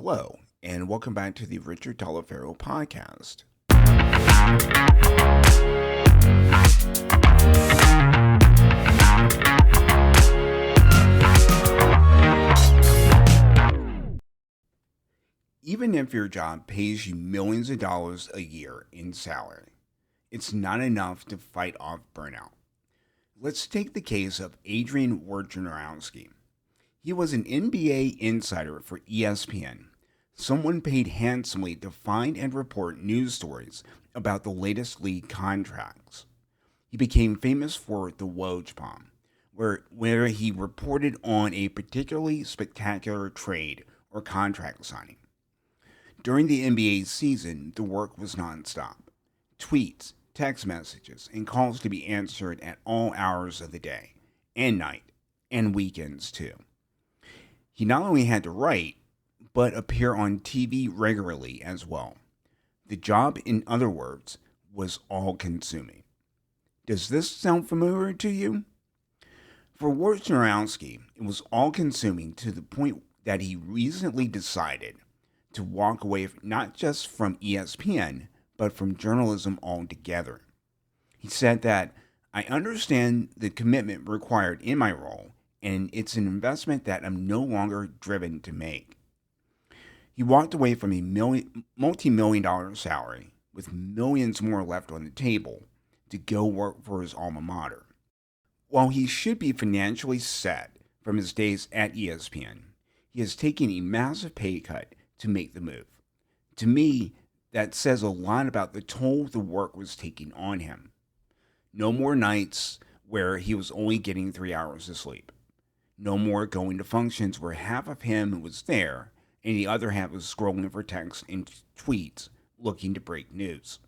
Hello, and welcome back to the Richard Talaferro podcast. Even if your job pays you millions of dollars a year in salary, it's not enough to fight off burnout. Let's take the case of Adrian Wojnarowski. He was an NBA insider for ESPN, someone paid handsomely to find and report news stories about the latest league contracts. He became famous for the Woj Bomb, where he reported on a particularly spectacular trade or contract signing. During the NBA season, the work was nonstop. Tweets, text messages, and calls to be answered at all hours of the day and night, and weekends too. He not only had to write, but appear on TV regularly as well. The job, in other words, was all consuming. Does this sound familiar to you? For Wojnarowski, it was all consuming to the point that he recently decided to walk away not just from ESPN, but from journalism altogether. He said that I understand the commitment required in my role, and it's an investment that I'm no longer driven to make. He walked away from a multi-million dollar salary with millions more left on the table to go work for his alma mater. While he should be financially set from his days at ESPN, he has taken a massive pay cut to make the move. To me, that says a lot about the toll the work was taking on him. No more nights where he was only getting 3 hours of sleep. No more going to functions where half of him was there and the other half was scrolling for texts and tweets looking to break news.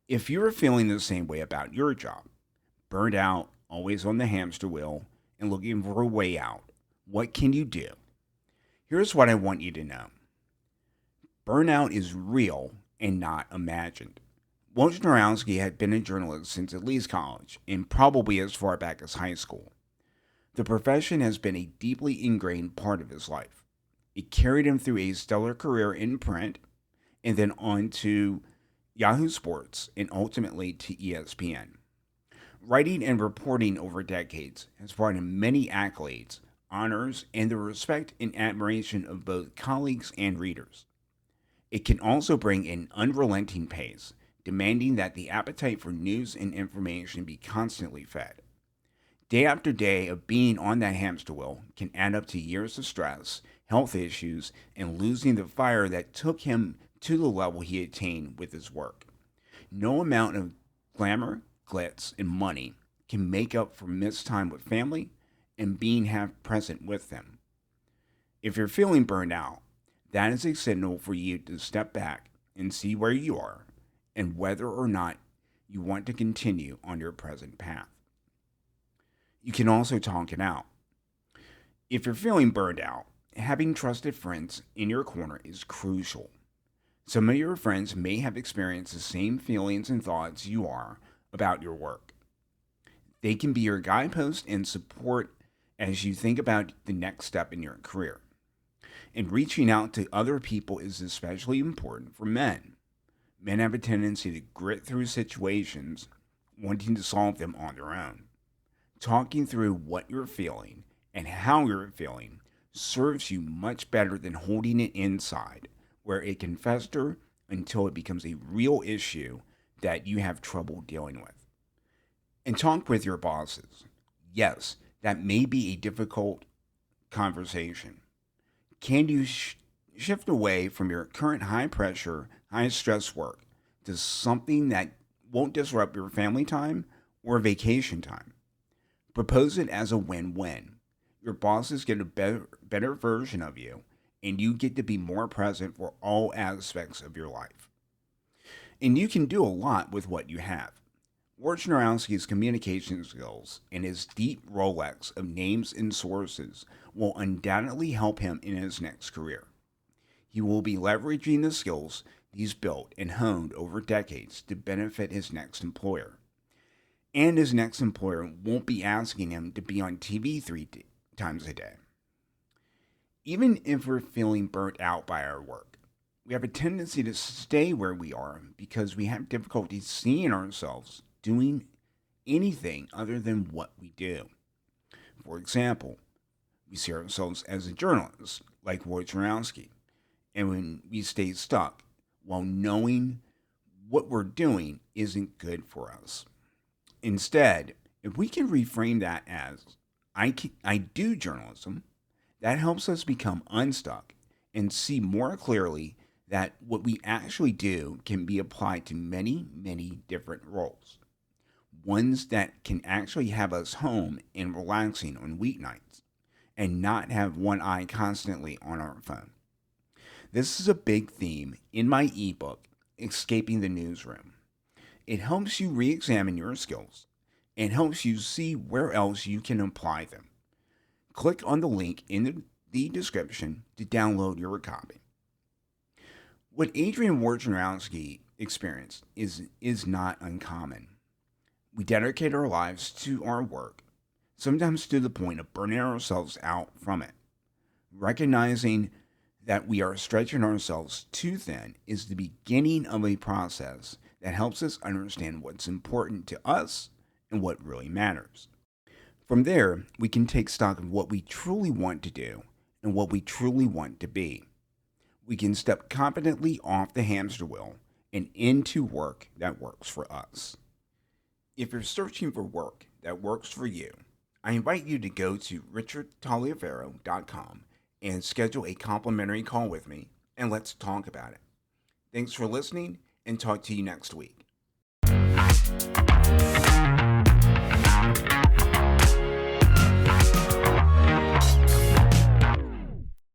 If you're feeling the same way about your job, burned out, always on the hamster wheel, and looking for a way out, what can you do? Here's what I want you to know. Burnout is real and not imagined. Wojnarowski had been a journalist since at least college, and probably as far back as high school. The profession has been a deeply ingrained part of his life. It carried him through a stellar career in print, and then on to Yahoo Sports, and ultimately to ESPN. Writing and reporting over decades has brought him many accolades, honors, and the respect and admiration of both colleagues and readers. It can also bring an unrelenting pace, demanding that the appetite for news and information be constantly fed. Day after day of being on that hamster wheel can add up to years of stress, health issues, and losing the fire that took him to the level he attained with his work. No amount of glamour, glitz, and money can make up for missed time with family and being half present with them. If you're feeling burned out, that is a signal for you to step back and see where you are and whether or not you want to continue on your present path. You can also talk it out. If you're feeling burned out, having trusted friends in your corner is crucial. Some of your friends may have experienced the same feelings and thoughts you are about your work. They can be your guidepost and support as you think about the next step in your career. And reaching out to other people is especially important for men. Men have a tendency to grit through situations, wanting to solve them on their own. Talking through what you're feeling and how you're feeling serves you much better than holding it inside, where it can fester until it becomes a real issue that you have trouble dealing with. And talk with your bosses. Yes, that may be a difficult conversation. Can you shift away from your current high pressure, high stress work to something that won't disrupt your family time or vacation time? Propose it as a win-win. Your bosses get a better version of you, and you get to be more present for all aspects of your life. And you can do a lot with what you have. Wojnarowski's communication skills and his deep Rolodex of names and sources will undoubtedly help him in his next career. He will be leveraging the skills he's built and honed over decades to benefit his next employer. And his next employer won't be asking him to be on TV three times a day. Even if we're feeling burnt out by our work, we have a tendency to stay where we are because we have difficulty seeing ourselves doing anything other than what we do. For example, we see ourselves as a journalist, like Wojciechowski, and when we stay stuck while knowing what we're doing isn't good for us. Instead, if we can reframe that as I do journalism, that helps us become unstuck and see more clearly that what we actually do can be applied to many, many different roles. Ones that can actually have us home and relaxing on weeknights and not have one eye constantly on our phone. This is a big theme in my ebook, Escaping the Newsroom. It helps you re examine your skills and helps you see where else you can apply them. Click on the link in the description to download your copy. What Adrian Wojciechowski experienced is not uncommon. We dedicate our lives to our work, sometimes to the point of burning ourselves out from it. Recognizing that we are stretching ourselves too thin is the beginning of a process that helps us understand what's important to us and what really matters. From there, we can take stock of what we truly want to do and what we truly want to be. We can step confidently off the hamster wheel and into work that works for us. If you're searching for work that works for you, I invite you to go to richardtaliaferro.com and schedule a complimentary call with me, and let's talk about it. Thanks for listening, and talk to you next week.